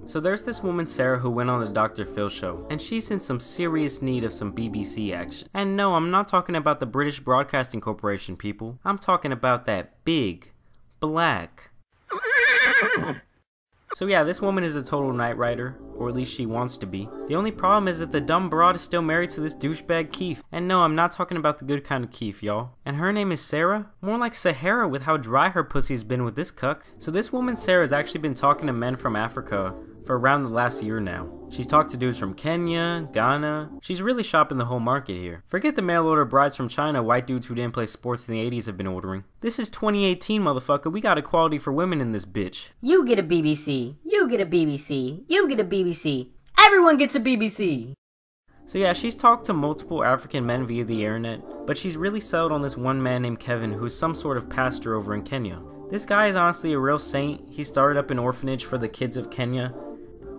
So there's this woman Sarah who went on the Dr. Phil show, and she's in some serious need of some BBC action. And no, I'm not talking about the British Broadcasting Corporation, people. I'm talking about that big, black... So yeah, this woman is a total night rider, or at least she wants to be. The only problem is that the dumb broad is still married to this douchebag Keith. And no, I'm not talking about the good kind of Keith, y'all. And her name is Sarah? More like Sahara with how dry her pussy's been with this cuck. So this woman Sarah has actually been talking to men from Africa for around the last year now. She's talked to dudes from Kenya, Ghana. She's really shopping the whole market here. Forget the mail order brides from China white dudes who didn't play sports in the 80s have been ordering. This is 2018, motherfucker. We got equality for women in this bitch. You get a BBC. You get a BBC. You get a BBC. Everyone gets a BBC. So yeah, she's talked to multiple African men via the internet, but she's really settled on this one man named Kevin who's some sort of pastor over in Kenya. This guy is honestly a real saint. He started up an orphanage for the kids of Kenya.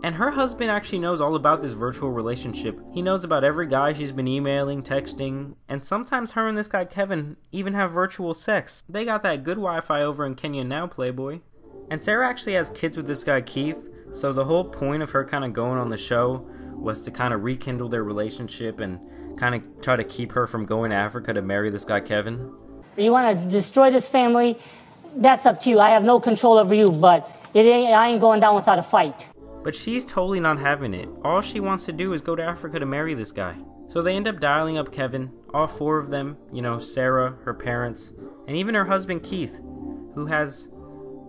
And her husband actually knows all about this virtual relationship. He knows about every guy she's been emailing, texting, and sometimes her and this guy Kevin even have virtual sex. They got that good Wi-Fi over in Kenya now, playboy. And Sarah actually has kids with this guy Keith, so the whole point of her kind of going on the show was to kind of rekindle their relationship and kind of try to keep her from going to Africa to marry this guy Kevin. You want to destroy this family, that's up to you. I have no control over you, but I ain't going down without a fight. But she's totally not having it. All she wants to do is go to Africa to marry this guy. So they end up dialing up Kevin, all four of them, you know, Sarah, her parents, and even her husband Keith, who has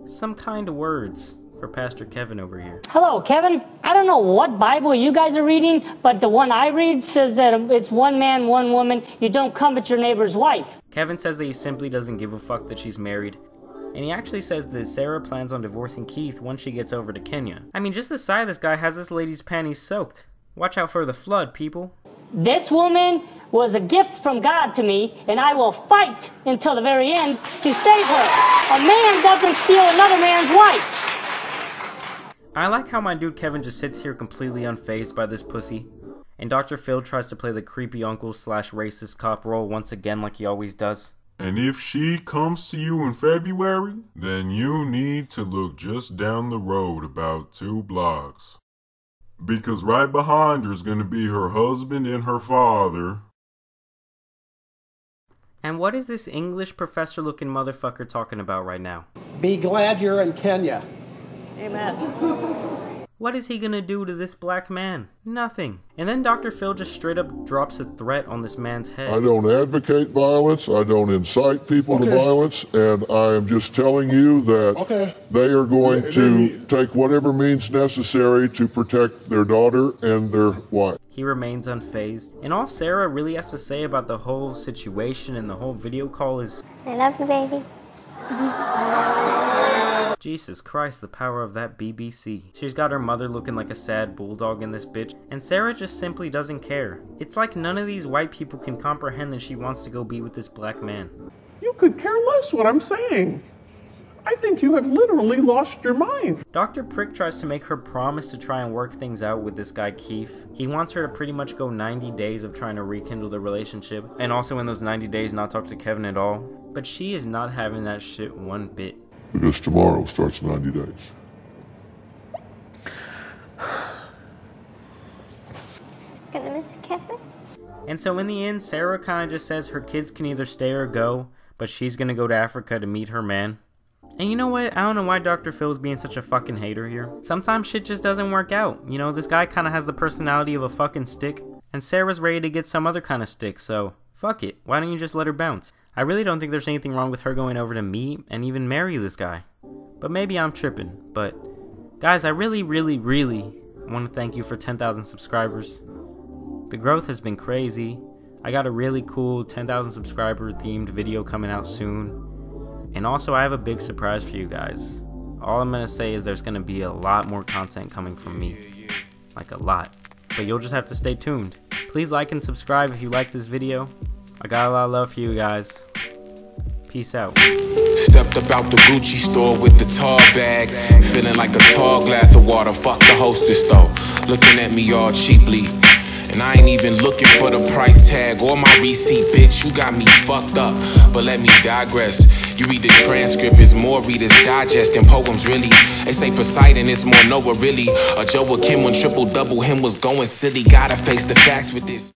some kind of words for Pastor Kevin over here. Hello, Kevin. I don't know what Bible you guys are reading, but the one I read says that it's one man, one woman. You don't covet your neighbor's wife. Kevin says that he simply doesn't give a fuck that she's married. And he actually says that Sarah plans on divorcing Keith once she gets over to Kenya. I mean, just the sight of this guy has this lady's panties soaked. Watch out for the flood, people. This woman was a gift from God to me, and I will fight until the very end to save her. A man doesn't steal another man's wife. I like how my dude Kevin just sits here completely unfazed by this pussy. And Dr. Phil tries to play the creepy uncle / racist cop role once again like he always does. And if she comes to you in February, then you need to look just down the road about 2 blocks. Because right behind her is going to be her husband and her father. And what is this English professor looking motherfucker talking about right now? Be glad you're in Kenya. Amen. What is he gonna do to this black man? Nothing. And then Dr. Phil just straight up drops a threat on this man's head. I don't advocate violence, I don't incite people to violence, and I am just telling you that they are going to take whatever means necessary to protect their daughter and their wife. He remains unfazed. And all Sarah really has to say about the whole situation and the whole video call is, I love you, baby. Jesus Christ, the power of that BBC. She's got her mother looking like a sad bulldog in this bitch, and Sarah just simply doesn't care. It's like none of these white people can comprehend that she wants to go be with this black man. You could care less what I'm saying. I think you have literally lost your mind. Dr. Prick tries to make her promise to try and work things out with this guy Keith. He wants her to pretty much go 90 days of trying to rekindle the relationship, and also in those 90 days not talk to Kevin at all. But she is not having that shit one bit. Because tomorrow starts 90 days. Gonna miss Kevin. And so in the end, Sarah kind of just says her kids can either stay or go, but she's gonna go to Africa to meet her man. And you know what? I don't know why Dr. Phil's being such a fucking hater here. Sometimes shit just doesn't work out. You know, this guy kind of has the personality of a fucking stick, and Sarah's ready to get some other kind of stick, so fuck it. Why don't you just let her bounce? I really don't think there's anything wrong with her going over to meet and even marry this guy. But maybe I'm tripping. But guys, I really want to thank you for 10,000 subscribers. The growth has been crazy. I got a really cool 10,000 subscriber themed video coming out soon. And also I have a big surprise for you guys. All I'm going to say is there's going to be a lot more content coming from me. Like a lot. But you'll just have to stay tuned. Please like and subscribe if you like this video. I got a lot of love for you guys. Peace out. Stepped up out the Gucci store with the tall bag, feeling like a tall glass of water. Fuck the hostess though, looking at me all cheaply. And I ain't even looking for the price tag or my receipt, bitch. You got me fucked up, but let me digress. You read the transcript, it's more Reader's Digest than poems, really. They say Poseidon, it's more Noah, really. A Joe or Kim when triple-double him was going silly. Gotta face the facts with this.